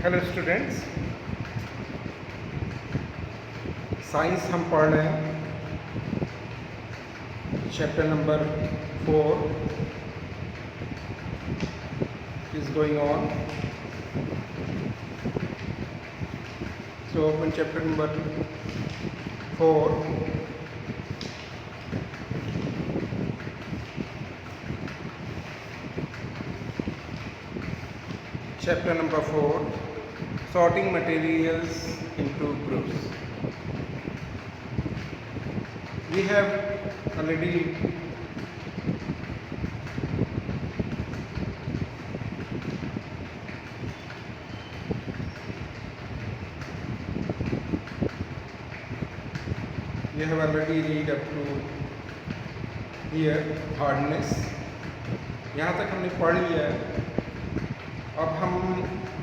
Hello students, science हम पढ़ रहे हैं। Chapter number 4 is going on. So open chapter number 4। Chapter number 4, sorting materials into groups. We have already read up to here hardness. यहाँ तक हमने पढ़ लिया है। अब हम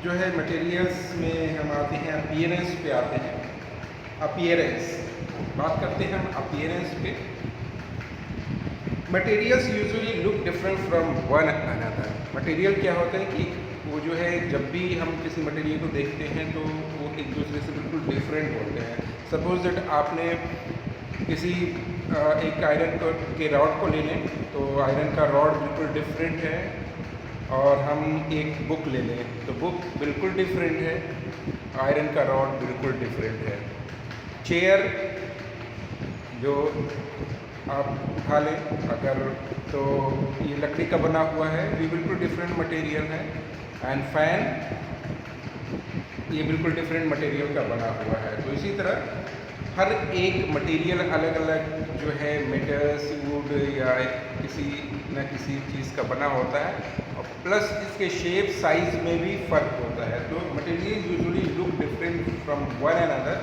जो है मटेरियल्स में हम आते हैं, अपीयरेंस पे आते हैं। अपीयरेंस बात करते हैं हम अपीयरेंस पे। Materials usually look different from one another. Material क्या होता है कि वो जो है जब भी हम किसी मटेरियल को देखते हैं तो वो एक दूसरे से बिल्कुल डिफरेंट होते हैं। सपोज दैट आपने किसी एक आयरन के रॉड को ले लें, तो आयरन का रॉड बिल्कुल डिफरेंट है, और हम एक बुक ले लें तो बुक बिल्कुल डिफरेंट है, आयरन का रॉड बिल्कुल डिफरेंट है। चेयर जो आप उठा लें अगर, तो ये लकड़ी का बना हुआ है, ये बिल्कुल डिफरेंट मटेरियल है। एंड फैन ये बिल्कुल डिफरेंट मटेरियल का बना हुआ है। तो इसी तरह हर एक मटेरियल अलग अलग जो है मेटल्स, वुड या किसी न किसी चीज़ का बना होता है, और प्लस इसके शेप साइज में भी फ़र्क होता है। तो material usually look different from one and other.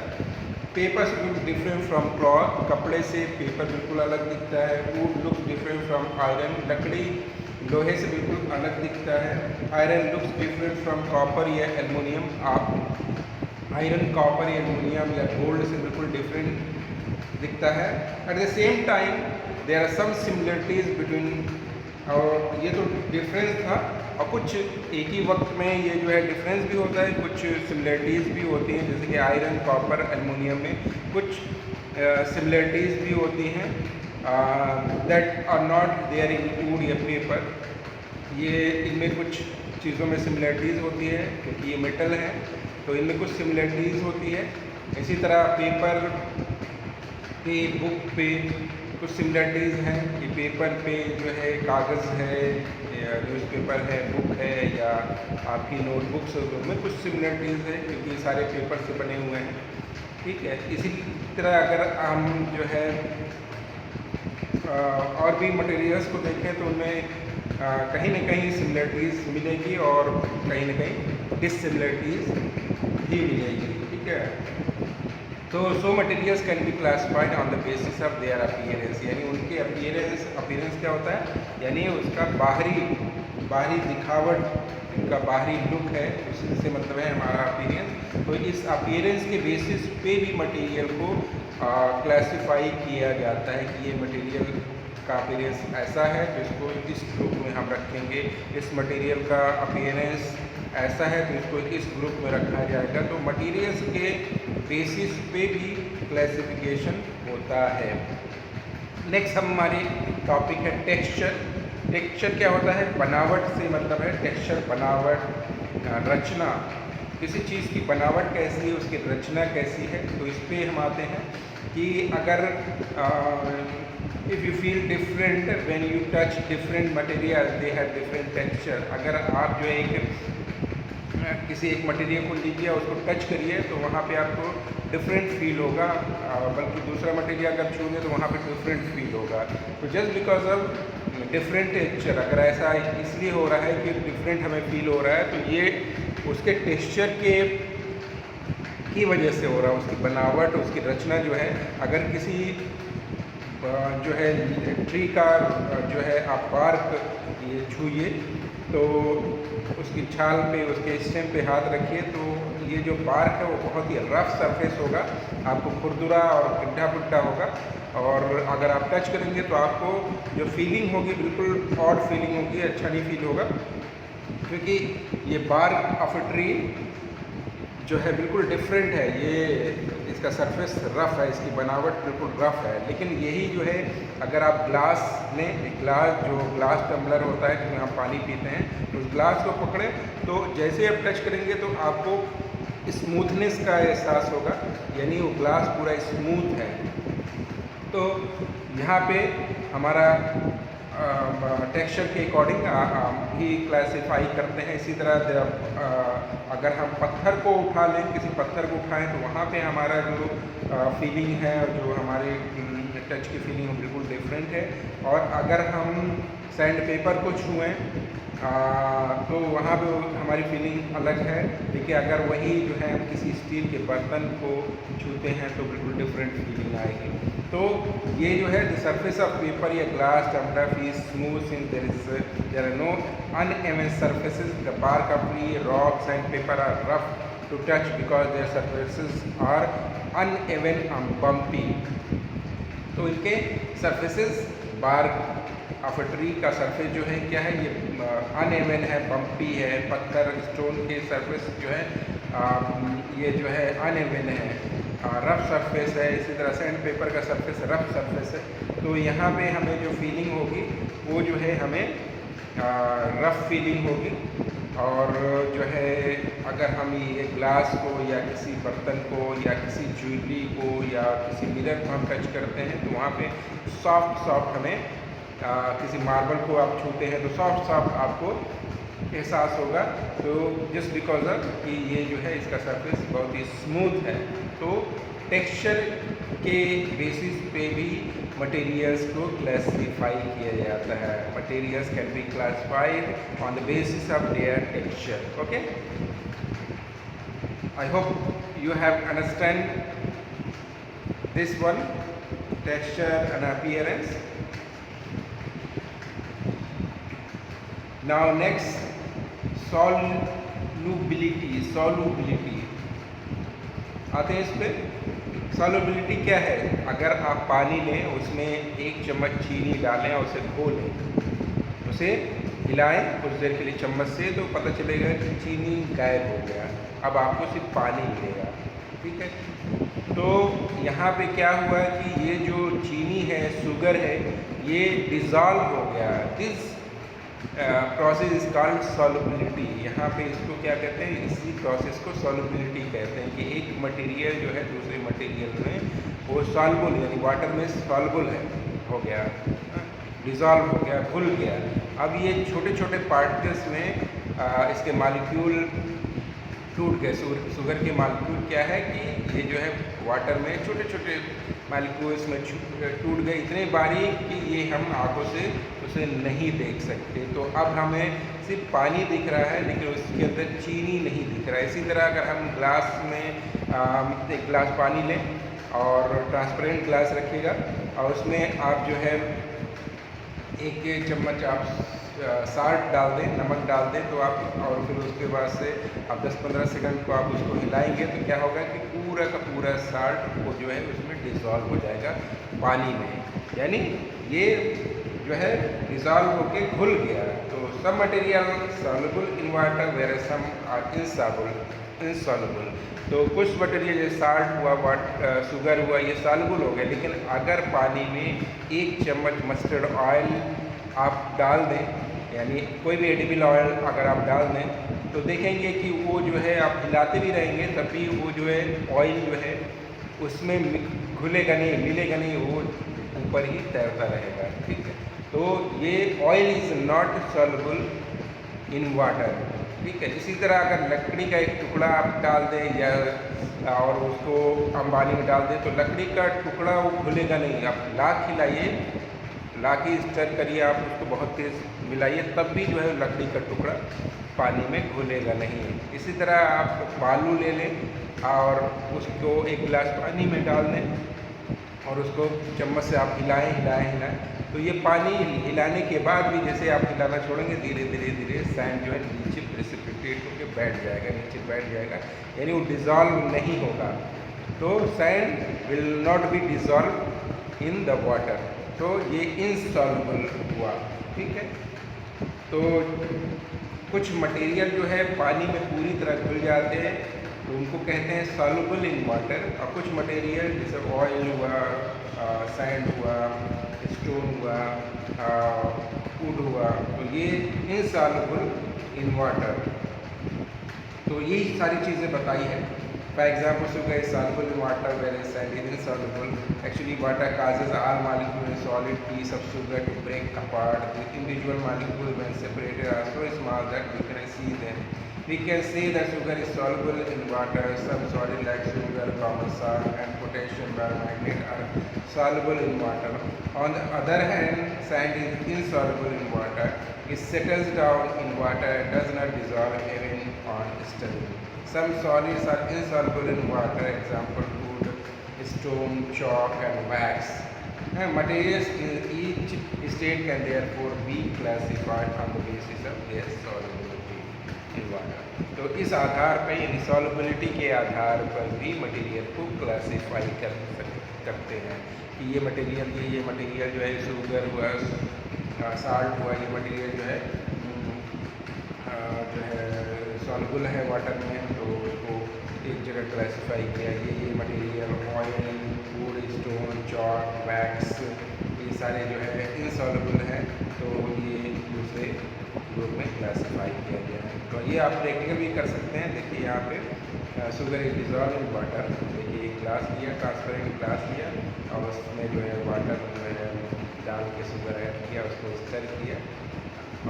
Papers look different from cloth, कपड़े से पेपर बिल्कुल अलग दिखता है। Wood look different from iron, लकड़ी लोहे से बिल्कुल अलग दिखता है। Iron looks different from copper या एल्युमिनियम। आप आयरन, कॉपर या एल्युमिनियम या गोल्ड से बिल्कुल डिफरेंट दिखता है। At the same time there are some similarities between, और ये तो डिफरेंस था, और कुछ एक ही वक्त में ये जो है डिफरेंस भी होता है, कुछ सिमिलरिटीज़ भी होती हैं। जैसे कि आयरन, कॉपर, एल्युमिनियम में कुछ सिमिलरिटीज़ भी होती हैं that are not there in wood या पेपर। ये इनमें कुछ चीज़ों में सिमिलरिटीज़ होती है क्योंकि ये मेटल है, तो इनमें कुछ सिमिलरिटीज़ होती है। इसी तरह पेपर पे, बुक पे कुछ सिमिलरिटीज़ हैं कि पेपर पे जो है कागज़ है या न्यूज़पेपर है, बुक है या आपकी नोटबुक्स है, उनमें कुछ सिमिलरिटीज़ है क्योंकि ये सारे पेपर से बने हुए हैं। ठीक है। इसी तरह अगर हम जो है और भी मटेरियल्स को देखें तो उनमें कहीं ना कहीं सिमिलरिटीज़ मिलेगी और कहीं ना कहीं डिससिमिलरिटीज़ भी मिलेगी। ठीक है। तो so materials can be classified on the basis of their appearance, यानी उनके अपीयरेंस क्या होता है, यानी उसका बाहरी दिखावट का बाहरी लुक है, उसी से मतलब है हमारा अपीयरेंस। तो इस अपीयरेंस के बेसिस पे भी मटेरियल को क्लासिफाई किया जाता है कि ये मटेरियल का अपीयरेंस ऐसा है तो इसको इस ग्रुप में हम रखेंगे, इस मटेरियल का अपीयरेंस ऐसा है तो इसको इस ग्रुप में रखा जाएगा। तो मटेरियल्स के बेसिस पे भी क्लासिफिकेशन होता है। नेक्स्ट हमारी टॉपिक है टेक्सचर। टेक्सचर क्या होता है? बनावट से मतलब है टेक्सचर, बनावट, रचना। किसी चीज़ की बनावट कैसी है, उसकी रचना कैसी है। तो इस पे हम आते हैं कि अगर if you feel different when you touch different material, they have different texture. अगर आप जो है किसी एक मटेरियल को लीजिए और उसको टच करिए तो वहाँ पे आपको डिफरेंट फील होगा, बल्कि दूसरा मटेरियल अगर छूएंगे तो वहाँ पे डिफरेंट फील होगा। तो just because of different texture, अगर ऐसा इसलिए हो रहा है कि डिफरेंट हमें फील हो रहा है, तो ये उसके टेक्सचर की वजह से हो रहा है, उसकी बनावट, उसकी रचना जो है। अगर किसी जो है ट्री का जो है आप बार्क ये छूइए तो उसकी छाल पे, उसके स्टेम पे हाथ रखिए तो ये जो बार्क है वो बहुत ही रफ सरफेस होगा, आपको खुरदुरा और गड्ढा पुट्टा होगा। और अगर आप टच करेंगे तो आपको जो फीलिंग होगी बिल्कुल ऑड फीलिंग होगी, अच्छा नहीं फील होगा, क्योंकि ये बार्क ऑफ अ ट्री जो है बिल्कुल डिफरेंट है। ये इसका सरफेस रफ़ है, इसकी बनावट बिल्कुल रफ़ है। लेकिन यही जो है अगर आप ग्लास लें, एक ग्लास जो ग्लास टम्बलर होता है जिसमें हम पानी पीते हैं, तो उस ग्लास को पकड़ें तो जैसे आप टच करेंगे तो आपको स्मूथनेस का एहसास होगा, यानी वो ग्लास पूरा स्मूथ है। तो यहाँ पे हमारा टेक्सचर के अकॉर्डिंग भी क्लासिफाई करते हैं। इसी तरह अगर हम पत्थर को उठा लें, किसी पत्थर को उठाएं तो वहाँ पे हमारा जो फीलिंग है, जो हमारे टच की फीलिंग है बिल्कुल डिफरेंट है। और अगर हम सैंड पेपर को छुएं तो वहाँ पे हमारी फीलिंग अलग है। देखिए अगर वही जो है हम किसी स्टील के बर्तन को छूते हैं तो बिल्कुल डिफरेंट फीलिंग आएगी। तो ये जो है द सरफेस ऑफ पेपर या glass tumbler is smooth in there are no uneven surfaces. The bark of tree, rocks and paper are rough to touch because their surfaces are uneven and bumpy. तो इनके surfaces bark of tree का surface जो है क्या है, ये अनएवन है, bumpy है। पत्थर स्टोन के सरफेस जो है ये जो है अनएवन है, रफ सरफेस है। इसी तरह सैंड पेपर का सरफेस रफ सरफेस है। तो यहाँ पे हमें जो फीलिंग होगी वो जो है हमें रफ फीलिंग होगी। और जो है अगर हम ये ग्लास को या किसी बर्तन को या किसी ज्वेलरी को या किसी मिरर को हम टच करते हैं तो वहाँ पे सॉफ्ट हमें किसी मार्बल को आप छूते हैं तो सॉफ्ट आपको एहसास होगा। तो जस्ट बिकॉज ऑफ कि ये जो है इसका सरफेस बहुत ही स्मूथ है। तो टेक्सचर के बेसिस पे भी मटेरियल्स को क्लासिफाई किया जाता है। Materials can be classified on the basis of there texture. Okay, I hope you have understand this one, texture and appearance. Now next solubility आते हैं इस पे। सॉल्युबिलिटी क्या है? अगर आप पानी लें, उसमें 1 चम्मच चीनी डालें और उसे घोलें, उसे हिलाएं कुछ देर के लिए चम्मच से, तो पता चलेगा कि चीनी गायब हो गया। अब आपको सिर्फ पानी मिलेगा, ठीक है। तो यहाँ पे क्या हुआ कि ये जो चीनी है, शुगर है, ये डिज़ॉल्व हो गया। This process is called solubility. यहाँ पे इसको क्या कहते हैं? इसी प्रोसेस को सॉल्युबिलिटी कहते हैं कि एक मटेरियल जो है दूसरे मटेरियल में वो सॉल्युबल यानी वाटर में सॉल्युबल है, हो गया, डिज़ॉल्व हो गया, घुल गया। अब ये छोटे छोटे पार्टिकल्स में इसके मॉलिक्यूल टूट गए। शुगर के मॉलिक्यूल क्या है कि ये जो है वाटर में छोटे छोटे मॉलिक्यूल्स में टूट गए, इतने बारीक कि ये हम आंखों से उसे नहीं देख सकते। तो अब हमें सिर्फ पानी दिख रहा है लेकिन उसके अंदर चीनी नहीं दिख रहा है। इसी तरह अगर हम ग्लास में एक ग्लास पानी लें और ट्रांसपेरेंट ग्लास रखिएगा और उसमें आप जो है 1 चम्मच आप साल्ट डाल दें, नमक डाल दें, तो आप और फिर उसके बाद से आप 10-15 सेकंड को आप उसको हिलाएंगे तो क्या होगा कि पूरा का पूरा साल्ट वो जो है उसमें डिज़ॉल्व हो जाएगा पानी में, यानी ये जो है डिज़ॉल्व होके घुल गया। तो सब material soluble in water where some are insoluble. तो कुछ मटेरियल जैसे साल्ट हुआ, शुगर हुआ, ये सॉल्युबल हो गए। लेकिन अगर पानी में 1 चम्मच मस्टर्ड ऑयल आप डाल दें, यानी कोई भी एडिबल ऑयल अगर आप डाल दें तो देखेंगे कि वो जो है आप हिलाते भी रहेंगे तब भी वो जो है ऑयल जो है उसमें घुलेगा नहीं, मिलेगा नहीं, वो ऊपर ही तैरता रहेगा, ठीक है। तो ये oil is not soluble in water, ठीक है। इसी तरह अगर लकड़ी का एक टुकड़ा आप डाल दें या और उसको हम पानी में डाल दें तो लकड़ी का टुकड़ा वो घुलेगा नहीं। आप लाख हिलाइए, लाख ही स्टर करिए, आप उसको बहुत तेज़ मिलाइए, तब भी जो है लकड़ी का टुकड़ा पानी में घुलेगा नहीं। इसी तरह आप बालू ले लें और उसको 1 गिलास पानी में डाल दें और उसको चम्मच से आप हिलाएं। तो ये पानी हिलाने के बाद भी जैसे आप हिलाना छोड़ेंगे धीरे धीरे सैंड जो है नीचे प्रेसिपिटेट होकर बैठ जाएगा, नीचे बैठ जाएगा, यानी वो डिज़ॉल्व नहीं होगा। तो sand will not be dissolve in the water, तो ये इनसॉल्युबल हुआ, ठीक है। तो कुछ मटेरियल जो है पानी में पूरी तरह घुल जाते हैं तो उनको कहते हैं सॉल्युबल इन वाटर। और कुछ मटेरियल जैसे ऑयल हुआ, सैंड हुआ, स्टोन हुआ, वुड हुआ, तो ये इनसॉल्युबल इन वाटर। तो यही सारी चीज़ें बताई है। For example sugar is soluble in water whereas sand is insoluble. Actually water causes all molecule in solid piece of sugar to break apart. The individual molecule when separated are so small that we can see them. We can say that sugar is soluble in water. Some solid like sugar, common salt and potassium permanganate are soluble in water. On the other hand, sand is insoluble in water. It settles down in water and does not dissolve even on stirring. Some solids are insoluble in water, example wood, stone, chalk and wax. And materials in each state can therefore be classified on the basis of their solubility in water. तो इस आधार पर यानी solubility के आधार पर भी material को classify करते हैं कि ये मटेरियल जो है शुगर हुआ, साल्ट हुआ, ये मटेरियल जो है सॉल्युबल है वाटर में, तो उसको एक जगह क्लासीफाई किया। ये material oil, would, stone, chalk, wax, ये सारे जो है इनसॉल्युबल हैं, तो ये दूसरे ग्रुप में क्लासीफाई किया गया है। तो ये आप प्रैक्टिकल भी कर सकते हैं। देखिए यहाँ पे sugar is dissolve in water. देखिए एक ग्लास लिया, ट्रांसपेरेंट ग्लास लिया और उसमें जो है वाटर जो है डाल के शुगर ऐड किया, उसको स्टर किया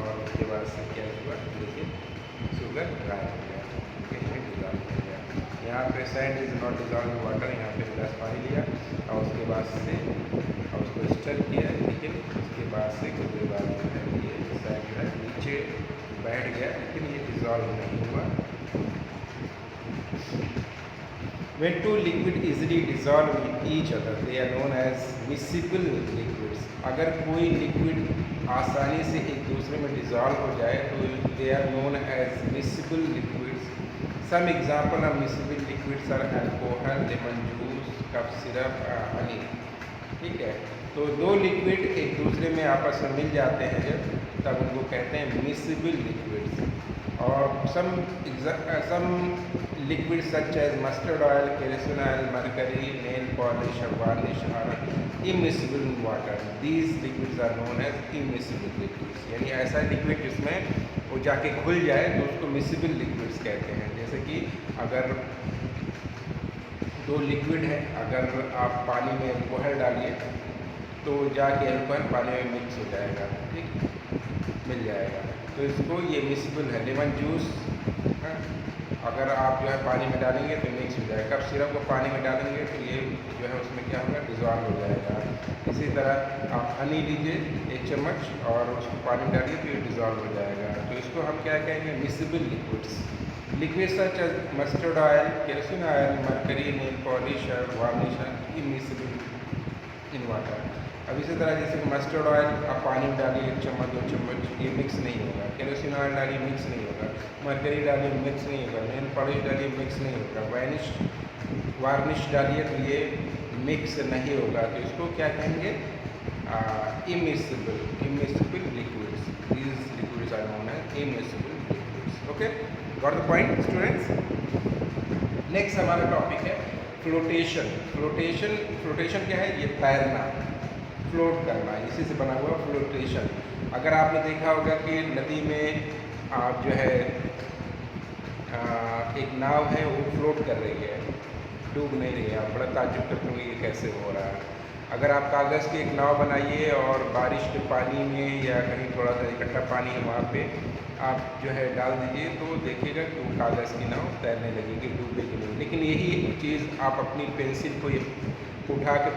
और उसके बाद से क्या हुआ, देखिए शुगर ड्राई हो गया, इसमें डिजॉल्व हो गया। यहाँ पे sand is not dissolve in water. यहाँ पे ग्लास पानी लिया और उसके बाद से और उसको स्टर किया, लेकिन उसके बाद से कुछ देर बाद जो है ये सैंड जो है नीचे बैठ गया, लेकिन ये डिजॉल्व नहीं हुआ। When two liquid easily dissolve in each other, they are known as miscible liquids. अगर कोई लिक्विड आसानी से एक दूसरे में डिजॉल्व हो जाए तो they are known as miscible liquids. Some example of miscible liquids are alcohol, lemon juice, cough syrup, honey. ठीक है, तो दो लिक्विड एक दूसरे में आपस में मिल जाते हैं जब, तब उनको कहते हैं मिसिबल लिक्विड्स। और सम liquids such as mustard oil, kerosene oil, mercury, nail polish or varnish are immiscible in water. These liquids are known as immiscible liquids. यानी ऐसा लिक्विड जिसमें वो जाके घुल जाए तो उसको miscible liquids कहते हैं। जैसे कि अगर दो लिक्विड है, अगर आप पानी में अल्कोहल डालिए तो जाके अल्कोहल पानी में मिक्स हो जाएगा, ठीक, मिल जाएगा, तो इसको ये मिसिबल है। लेमन जूस अगर आप जो है पानी में डालेंगे तो मिक्स हो जाएगा। कप सिरप को पानी में डालेंगे तो ये जो है उसमें क्या होगा, डिजॉल्व हो जाएगा। इसी तरह आप हनी लीजिए 1 चम्मच और उसको पानी में डालिए तो ये डिजॉल्व हो जाएगा। तो इसको हम क्या कहेंगे, miscible liquids. Liquid such as mustard oil, kerosene oil, mercury, nail polish और वार्निश इममिसिबल इन वाटर। अब इसी तरह जैसे कि मस्टर्ड ऑयल आप पानी में डालिए 1 चम्मच 2 चम्मच, ये मिक्स नहीं होगा। केरोसिन ऑयल डालिए, मिक्स नहीं होगा। मर्करी डालिए, मिक्स नहीं होगा। नेल पॉलिश डालिए, मिक्स नहीं होगा। वार्निश डालिए तो ये मिक्स नहीं होगा। तो इसको क्या कहेंगे, immiscible liquids. These liquids are known as immiscible liquids. Okay, got the point students? Next हमारा टॉपिक है फ्लोटेशन। फ्लोटेशन क्या है, ये तैरना, फ्लोट करना, इसी से बना हुआ फ्लोटेशन। अगर आपने देखा होगा कि नदी में आप जो है एक नाव है वो फ्लोट कर रही है, डूब नहीं रही है, आप बड़ा ताज्जुब करते होंगे ये कैसे हो रहा है। अगर आप कागज़ की एक नाव बनाइए और बारिश के पानी में या कहीं थोड़ा सा इकट्ठा पानी है वहाँ पे आप जो है डाल दीजिए तो देखिएगा कि वो कागज़ की नाव तैरने लगेगी, डूबेगी नहीं। लेकिन यही चीज़ आप अपनी पेंसिल को उठा के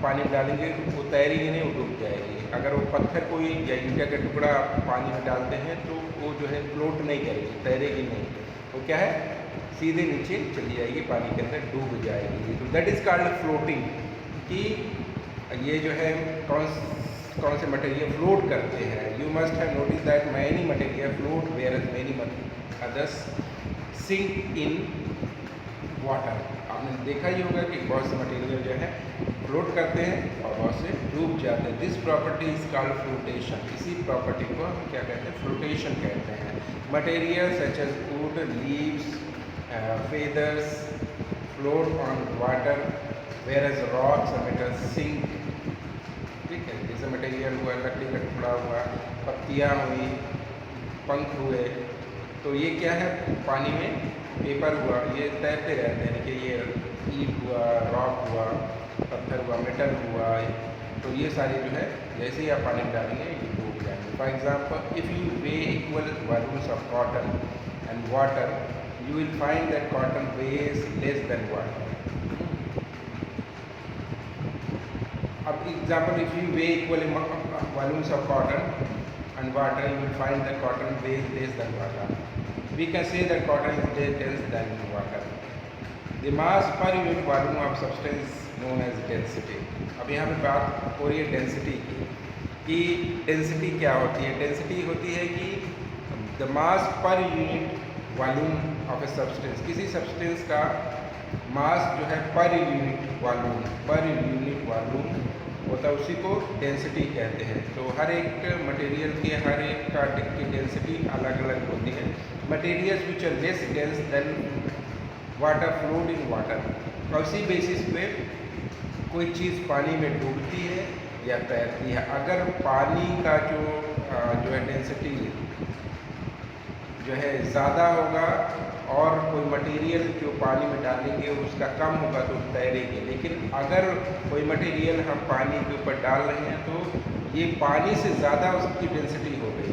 पानी में डालेंगे तो वो तैरेगी नहीं, वो डूब जाएगी। अगर वो पत्थर कोई या ईंटा का टुकड़ा आप पानी में डालते हैं तो वो जो है फ्लोट नहीं करेगी, तैरेगी नहीं, वो क्या है, सीधे नीचे चली जाएगी, पानी के अंदर डूब जाएगी। तो दैट इज़ कॉल्ड फ्लोटिंग, कि ये जो है कौन से मटेरियल फ्लोट करते हैं। You must have notice that many material float where many others sink in water. आपने देखा ही होगा कि बहुत से मटेरियल जो है फ्लोट करते हैं और बहुत से डूब जाते हैं। This property is called flotation. इसी प्रॉपर्टी को हम क्या कहते हैं, फ्लोटेशन कहते हैं। Material such as wood, leaves, feathers float on water whereas rocks or metals sink। ठीक है, जैसे मटेरियल हुआ, लकड़ी का टुकड़ा हुआ, पत्तियाँ हुई, पंख हुए, तो ये क्या है, पानी में पेपर हुआ, ये तैरते रहते हैं कि ये ईट हुआ, रॉक हुआ, पत्थर हुआ, मेटल हुआ, तो ये सारे जो है जैसे ही आप पानी में डालेंगे ये डूब जाएंगे। For example if you way equal volumes of cotton and water you will find that cotton weighs less than water। अब example, if you weigh equal volumes of cotton and water, you will find that cotton weighs less than water। We can say that cotton is less than water। The mass per unit volume of substance known as density। अब यहाँ पे बात हो रही है density की, कि density क्या होती है। डेंसिटी होती है कि the mass per unit volume of a substance, किसी सब्सटेंस का मास जो है पर यूनिट वॉल्यूम होता है, उसी को डेंसिटी कहते हैं। तो हर एक मटेरियल के, हर एक कार्टिक की डेंसिटी अलग अलग होती है। Materials which are less dense than water float in water, और उसी बेसिस पे कोई चीज़ पानी में डूबती है या तैरती है। अगर पानी का जो है डेंसिटी जो है ज़्यादा होगा और कोई मटेरियल जो पानी में डालेंगे उसका कम होगा तो तैरेंगे, लेकिन अगर कोई मटेरियल हम पानी के ऊपर डाल रहे हैं तो ये पानी से ज़्यादा उसकी डेंसिटी हो गई,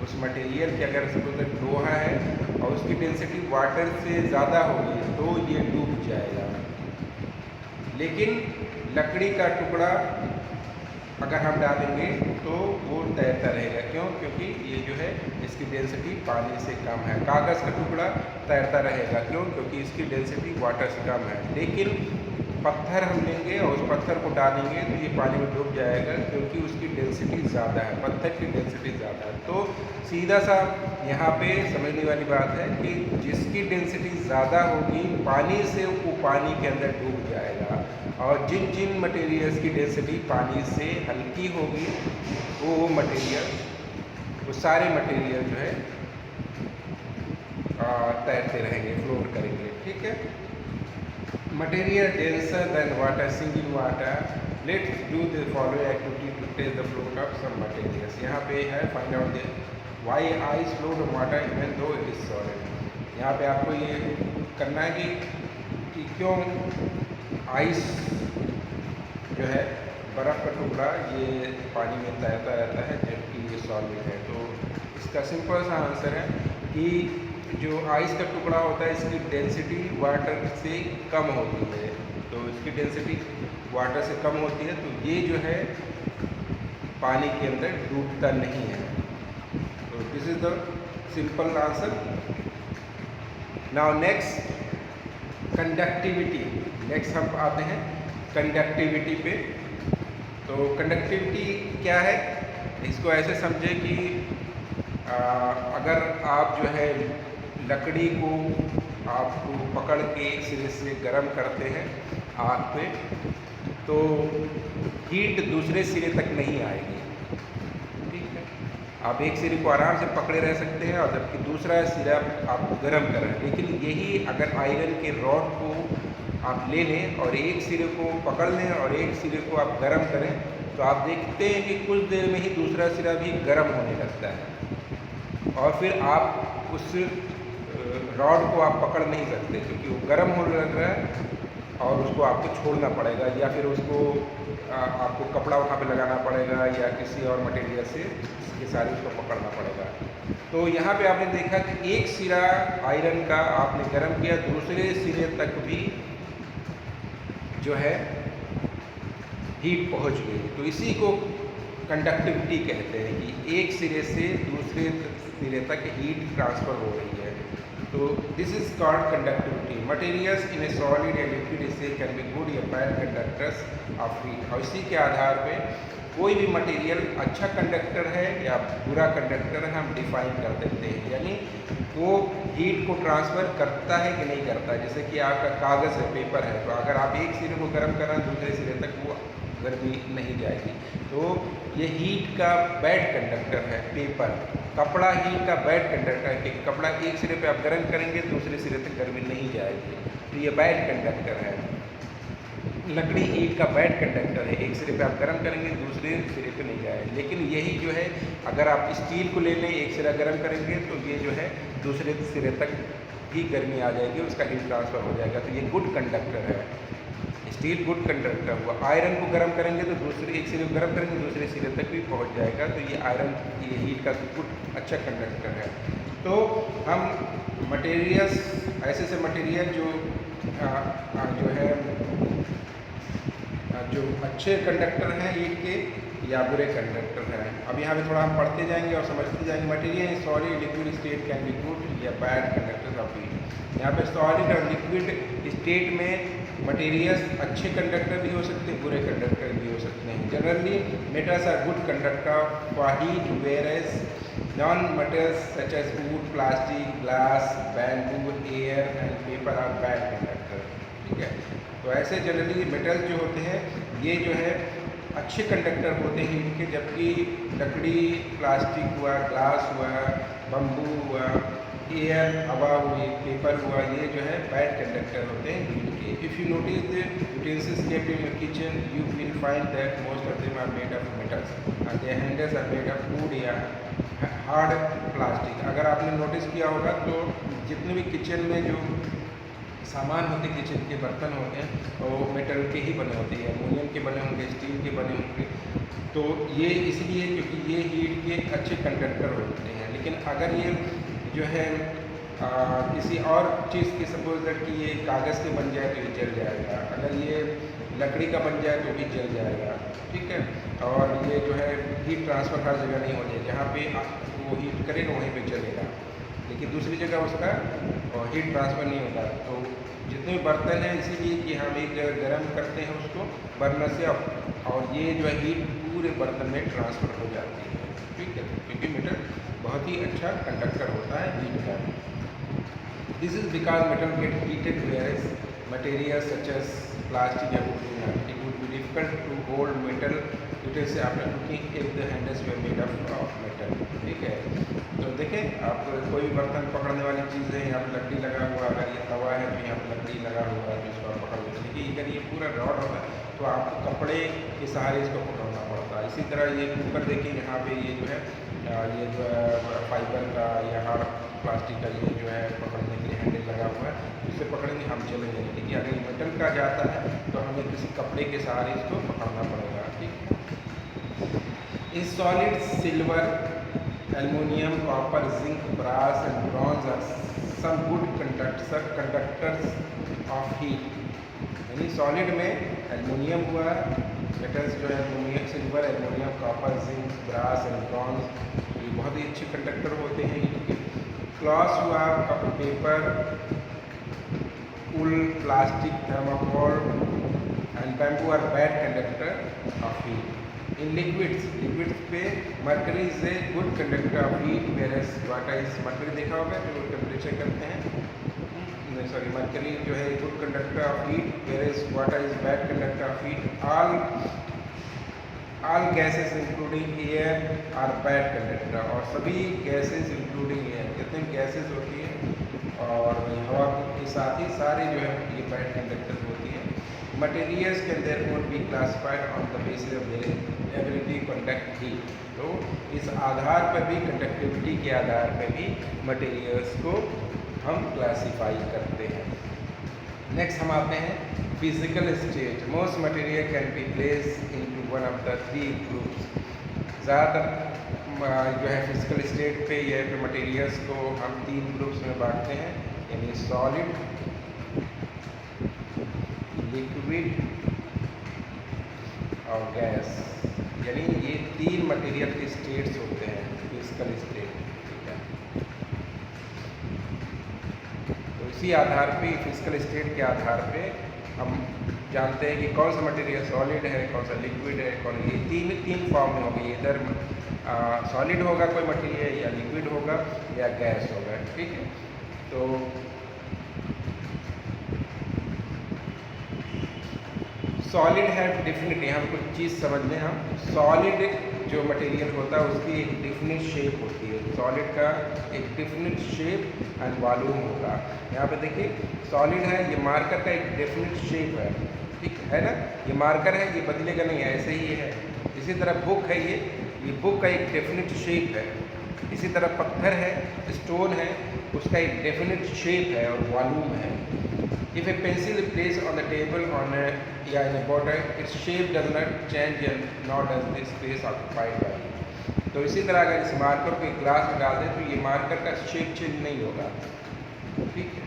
उस मटेरियल की अगर सपोज लोहा है और उसकी डेंसिटी वाटर से ज़्यादा होगी तो ये डूब जाएगा। लेकिन लकड़ी का टुकड़ा अगर हम डालेंगे तो वो तैरता रहेगा। क्यों? क्योंकि ये जो है इसकी डेंसिटी पानी से कम है। कागज़ का टुकड़ा तैरता रहेगा। क्यों? क्योंकि इसकी डेंसिटी वाटर से कम है। लेकिन पत्थर हम लेंगे और उस पत्थर को डालेंगे तो ये पानी में डूब जाएगा, क्योंकि उसकी डेंसिटी ज़्यादा है, पत्थर की डेंसिटी ज़्यादा है। तो सीधा सा यहाँ पे समझने वाली बात है कि जिसकी डेंसिटी ज़्यादा होगी पानी से, वो पानी के अंदर डूब जाएगा, और जिन जिन मटेरियल्स की डेंसिटी पानी से हल्की होगी वो मटेरियल, वो सारे मटेरियल जो है तैरते रहेंगे, फ्लोट करेंगे। ठीक है, material denser than water, sink in water, let's do the following activity to test the float of some materials. यहाँ पे है find out the why ice float on water even though it is solid. यहाँ पे आपको ये करना है कि क्यों आइस जो है, बर्फ़ का टुकड़ा, ये पानी में तैरता रहता है जबकि ये सॉलिड है। तो इसका सिंपल सा आंसर है कि जो आइस का टुकड़ा होता है इसकी डेंसिटी वाटर से कम होती है। तो इसकी डेंसिटी वाटर से कम होती है, तो ये जो है पानी के अंदर डूबता नहीं है। तो this is the simple answer. Now next conductivity. Next हम आते हैं कंडक्टिविटी पे। तो कंडक्टिविटी क्या है, इसको ऐसे समझे कि अगर आप जो है लकड़ी को आपको पकड़ के एक सिरे से गर्म करते हैं आग पे, तो हीट दूसरे सिरे तक नहीं आएगी। ठीक है, आप एक सिरे को आराम से पकड़े रह सकते हैं और जबकि दूसरा सिरा आप गर्म कर रहे हैं। लेकिन यही अगर आयरन के रॉड को आप ले लें और एक सिरे को पकड़ लें और एक सिरे को आप गर्म करें, तो आप देखते हैं कि कुछ देर में ही दूसरा सिरा भी गर्म होने लगता है, और फिर आप उस रॉड को आप पकड़ नहीं सकते क्योंकि वो गर्म होने लग रहा है, और उसको आपको छोड़ना पड़ेगा, या फिर उसको आपको कपड़ा वहाँ पे लगाना पड़ेगा या किसी और मटेरियल से इसके सारे उसको पकड़ना पड़ेगा। तो यहाँ पे आपने देखा कि एक सिरा आयरन का आपने गर्म किया, दूसरे सिरे तक भी जो है हीट पहुँच गई। तो इसी को कंडक्टिविटी कहते हैं कि एक सिरे से दूसरे सिरे तक हीट ट्रांसफ़र हो रही है। तो this is called conductivity. Materials in a solid या liquid state can be good या बैड कंडक्टर्स ऑफ हीट। और इसी के आधार पे कोई भी मटेरियल अच्छा कंडक्टर है या बुरा कंडक्टर है हम डिफाइन कर देते हैं, यानी वो हीट को ट्रांसफ़र करता है कि नहीं करता। जैसे कि आपका कागज़ है, पेपर है, तो अगर आप एक सिरे को गर्म कर रहे हैं दूसरे सिरे तक वो गर्मी नहीं जाएगी। तो ये हीट का बैड कंडक्टर है पेपर। कपड़ा हीट का बैड कंडक्टर है कि कपड़ा एक सिरे पे आप गर्म करेंगे दूसरे सिरे तक गर्मी नहीं जाएगी, तो ये बैड कंडक्टर है। लकड़ी हीट का बैड कंडक्टर है, एक सिरे पे आप गर्म करेंगे दूसरे सिरे पे नहीं जाएगा। लेकिन यही जो है अगर आप स्टील को ले लें, एक सिरा गर्म करेंगे तो ये जो है दूसरे सिरे तक ही गर्मी आ जाएगी, उसका हीट ट्रांसफ़र हो जाएगा, तो ये गुड कंडक्टर है। स्टील गुड कंडक्टर हुआ। आयरन को गर्म करेंगे तो दूसरे एक सिरे को गर्म करेंगे दूसरे सिरे तक भी पहुंच जाएगा, तो ये आयरन ये हीट का गुड अच्छा कंडक्टर है। तो हम मटेरियल्स ऐसे मटेरियल जो है जो अच्छे कंडक्टर हैं हीट के या बुरे कंडक्टर हैं। अब यहाँ पे थोड़ा हम पढ़ते जाएंगे और समझते जाएंगे। Material solid liquid state can be good या बैड कंडक्टर ऑफ हीट। यहाँ पे सॉलिड और लिक्विड स्टेट में मटेरियल्स अच्छे कंडक्टर भी हो सकते हैं, बुरे कंडक्टर भी हो सकते हैं। Generally metals are good conductor for heat, whereas non metals such as wood, plastic, glass, bamboo, air and paper are bad conductor. ठीक है, तो ऐसे जनरली मेटल्स जो होते हैं ये जो है अच्छे कंडक्टर होते हैं हीट के, जबकि लकड़ी, प्लास्टिक हुआ, ग्लास हुआ, बम्बू हुआ, एयर, हवा हुई, पेपर हुआ, ये जो है बैड कंडक्टर होते हैं हीट के। If you notice the utensils kept in your kitchen you will find that most of them are made of metals and their handles are made of wood या hard plastic. अगर आपने notice किया होगा तो जितने भी kitchen में जो सामान होते हैं, किचन के बर्तन होते हैं, वो मेटल के ही बने होते हैं, एल्युमिनियम के बने होंगे, स्टील के बने होंगे। तो ये इसलिए क्योंकि ये हीट के अच्छे कंडक्टर होते हैं। लेकिन अगर ये जो है किसी और चीज़ की सपोज दैट कि ये कागज़ के बन जाए तो ये जल जाएगा, अगर ये लकड़ी का बन जाए तो भी जल जाएगा। ठीक है, और ये जो है हीट ट्रांसफ़र हर जगह नहीं हो जाए, जहाँ पे वो हीट करेगा वहीं पे चलेगा, लेकिन दूसरी जगह उसका हीट ट्रांसफ़र नहीं होता। तो जितने भी बर्तन हैं इसीलिए कि हम एक जगह गर्म करते हैं उसको बर्नर से, और ये जो है हीट पूरे बर्तन में ट्रांसफ़र हो जाती है। ठीक है, क्योंकि मेटल बहुत ही अच्छा कंडक्टर होता है हीट का। This is because metal get heated whereas material such as plastic या wood it would be difficult to hold metal utensils after cooking if the handles were made of metal. ठीक है, तो देखें आप कोई भी बर्तन पकड़ने वाली चीज़ है, यहाँ पर लकड़ी लगा हुआ, अगर ये तवा है तो यहाँ पर लकड़ी लगा हुआ है तो इसको आप पकड़ लेते हैं। लेकिन अगर ये पूरा रॉड होता है तो आपको कपड़े के सहारे इसको पकड़ना पड़ता है। इसी तरह ये कुकर देखिए, यहाँ पे ये जो है ये जो है फाइबर का या हार्ड प्लास्टिक का ये जो है पकड़ने के लिए हैंडल लगा हुआ है, इससे पकड़ेंगे हम चलेंगे। लेकिन अगर ये मेटल का जाता है तो हमें किसी कपड़े के सहारे इसको पकड़ना पड़ेगा। ठीक, इस solid silver, aluminium, copper, zinc, brass and bronze are some good conductors of heat. यानी सॉलिड में एल्युमिनियम हुआ, मेटल्स जो है aluminium, silver, aluminium, copper, zinc, brass and bronze, ये बहुत ही अच्छे कंडक्टर होते हैं हीट के। क्लॉथ हुआ, paper, wool, plastic, thermocol and bamboo are bad conductor of heat. In liquids पे mercury is a good conductor of heat, whereas water is, mercury देखा होगा जो टेम्परेचर करते हैं, सॉरी मर्करी जो है good conductor of heat, whereas water is bad conductor of heat. All gases including air are bad conductor, और सभी gases including air, जितने गैसेस होती हैं और हवा के साथ ही सारे जो है ये बैड कंडक्टर होती हैं। Materials can therefore be classified on the basis of their ability to conduct heat. तो इस आधार पर भी, कंडक्टिविटी के आधार पर भी मटेरियल्स को हम क्लासीफाई करते हैं। नेक्स्ट हम आते हैं physical state. Most material can be place into one of the three groups. ज़्यादातर जो है फिजिकल स्टेट पे ये मटेरियल्स को हम तीन ग्रुप्स में बांटते हैं, यानी सॉलिड, लिक्विड और गैस। यानी ये तीन मटेरियल के स्टेट्स होते हैं फिजिकल स्टेट। ठीक है, तो इसी आधार पे, फिजिकल स्टेट के आधार पे हम जानते हैं कि कौन सा मटेरियल सॉलिड है, कौन सा लिक्विड है, कौन, ये तीन फॉर्म में होगी, इधर सॉलिड होगा कोई मटेरियल, या लिक्विड होगा, या गैस होगा। ठीक है, तो सॉलिड है डेफिनेटली, हम कुछ चीज़ समझ लें। हम सॉलिड जो मटेरियल होता है उसकी एक डिफिनिट शेप होती है, सॉलिड का एक डेफिनेट शेप एंड वॉल्यूम होगा। यहाँ पे देखिए सॉलिड है, ये मार्कर का एक डेफिनेट शेप है, ठीक है ना, ये मार्कर है, ये बदलेगा नहीं, ऐसे ही है। इसी तरह बुक है, ये बुक का एक डेफिनेट शेप है। इसी तरह पत्थर है, स्टोन है, उसका एक डेफिनेट शेप है और वॉल्यूम है। If a pencil is placed on the table in a bottle, its shape does not change and nor does the space occupied by it. तो इसी तरह अगर इस मार्कर को एक ग्लास में डाल दें तो ये मार्कर का शेप चेंज नहीं होगा, ठीक है,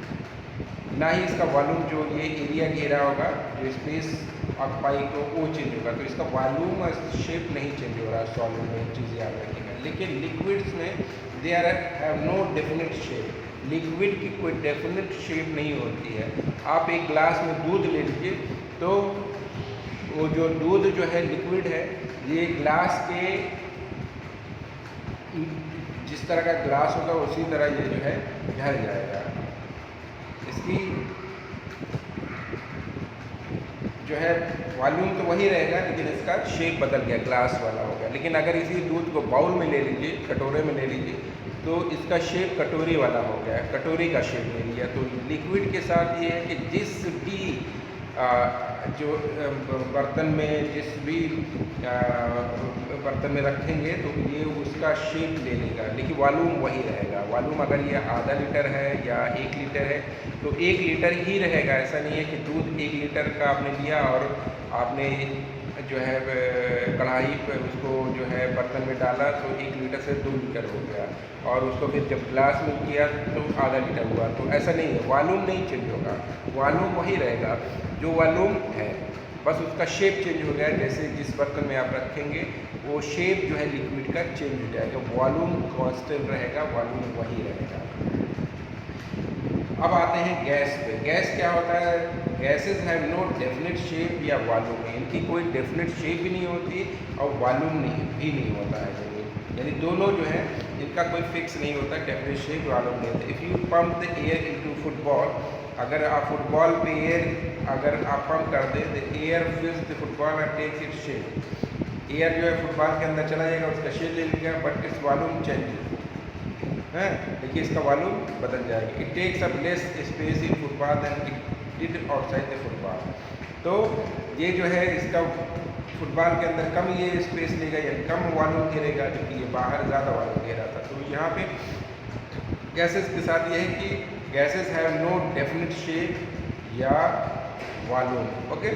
ना ही इसका वॉल्यूम जो ये एरिया घेरा होगा, जो स्पेस ऑक्यूपाई को वो चेंज होगा। तो इसका वॉल्यूम और शेप नहीं चेंज हो रहा सॉलिड में, चीज़ याद रखिएगा। लेकिन लिक्विड्स में they are have no definite shape, liquid की कोई डेफिनेट शेप नहीं होती है। आप एक ग्लास में दूध ले लीजिए तो वो जो दूध जो है लिक्विड है, ये ग्लास के जिस तरह का ग्लास होगा उसी तरह ये जो है ढल जाएगा। इसकी जो है वॉल्यूम तो वही रहेगा, लेकिन इसका शेप बदल गया, ग्लास वाला हो गया। लेकिन अगर इसी दूध को बाउल में ले लीजिए, कटोरे में ले लीजिए, तो इसका शेप कटोरी वाला हो गया, कटोरी का शेप ले लिया। तो लिक्विड के साथ ये है कि जिस भी जो बर्तन में जिस भी बर्तन में रखेंगे तो ये उसका शेप ले लेगा, लेकिन वॉल्यूम वही रहेगा। वॉल्यूम अगर ये आधा लीटर है या 1 लीटर है तो 1 लीटर ही रहेगा। ऐसा नहीं है कि दूध 1 लीटर का आपने लिया और आपने जो है कढ़ाई पर उसको जो है बर्तन में डाला तो 1 लीटर से 2 लीटर हो गया, और उसको फिर जब ग्लास में किया तो आधा लीटर हुआ। तो ऐसा नहीं है, वॉल्यूम नहीं चेंज होगा, वॉल्यूम वही रहेगा जो वॉल्यूम है, बस उसका शेप चेंज हो गया। जैसे जिस बर्तन में आप रखेंगे वो शेप जो है लिक्विड का चेंज हो जाएगा, वॉल्यूम कांस्टेंट रहेगा, वॉल्यूम वही रहेगा। अब आते हैं गैस पे। गैस क्या होता है? Gases have no definite shape या वॉल्यूम, इनकी कोई डेफिनेट शेप भी नहीं होती और वॉल्यूम भी नहीं होता है। यानी दोनों जो है इनका कोई फिक्स नहीं होता, डेफिनेट शेप वॉल्यूम नहीं होता। If you pump the air into football, अगर आप फुटबॉल पे एयर अगर आप पंप कर दें तो air fills the football and takes its shape. Air जो है फुटबॉल के अंदर चला जाएगा, उसका शेप ले लेगा, बट इट्स वॉल्यूम चेंज है, देखिए इसका वॉल्यूम बदल जाएगा। It takes up less space in football than it did outside the football. तो ये जो है इसका फुटबॉल के अंदर कम ये स्पेस लेगा या कम वॉल्यूम घेरेगा, जबकि ये बाहर ज़्यादा वॉल्यूम घेरा था। तो यहाँ पे गैसेस के साथ ये है कि gases have no definite shape या वॉल्यूम। ओके,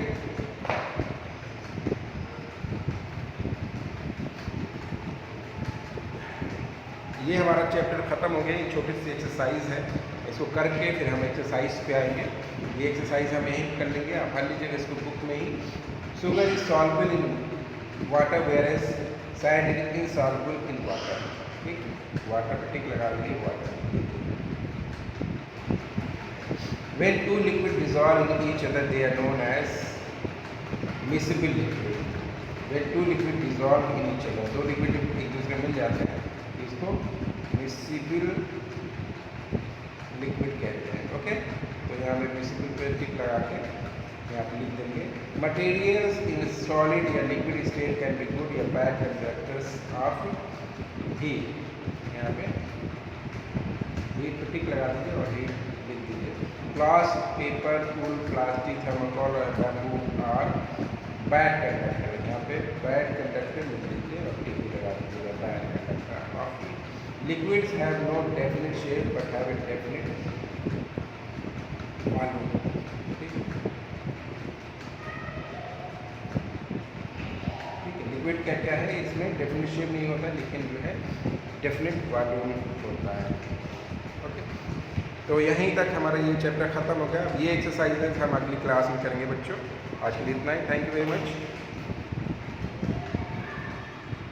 ये हमारा चैप्टर ख़त्म हो गया। ये छोटी सी एक्सरसाइज है, इसको करके फिर हम एक्सरसाइज पे आएंगे। ये एक्सरसाइज हम यहीं कर लेंगे, आप हर लीजिएगा इसको बुक में ही। Sugar is soluble in water whereas sand is insoluble in water. ठीक, वाटर पे टिक लगा लीजिए, water. When two liquid dissolve in each other they are known as miscible liquid. When two liquid dissolve in each other, दो liquid एक दूसरे में मिल जाते हैं, इसको मिसिबल लिक्विड कहते हैं। ओके, तो यहाँ पे मिसिबल पे टिक लगा के यहाँ पे लिख देंगे। मटेरियल्स इन सॉलिड या liquid state can be good या बैड कंडक्टर्स ऑफ हीट। यहाँ पे हीट पे टिक लगा दीजिए और हीट लिख दीजिए। ग्लास, पेपर, वूल, प्लास्टिक, थर्मोकोल और बैम्बू आर बैड कंडक्टर। यहाँ पे बैड कंडक्टर लिख दीजिए और टिक लगा दीजिएगा, bad conductor of heat. Liquids have no definite shape but have a definite volume. ठीक है, लिक्विड क्या क्या है, इसमें डेफिनेट शेप नहीं होता लेकिन जो है डेफिनेट वॉल्यूम होता है। ओके, तो यहीं तक हमारा ये चैप्टर ख़त्म हो गया। अब ये एक्सरसाइज हम अगली क्लास में करेंगे बच्चों। आज के लिए इतना ही। Thank you very much.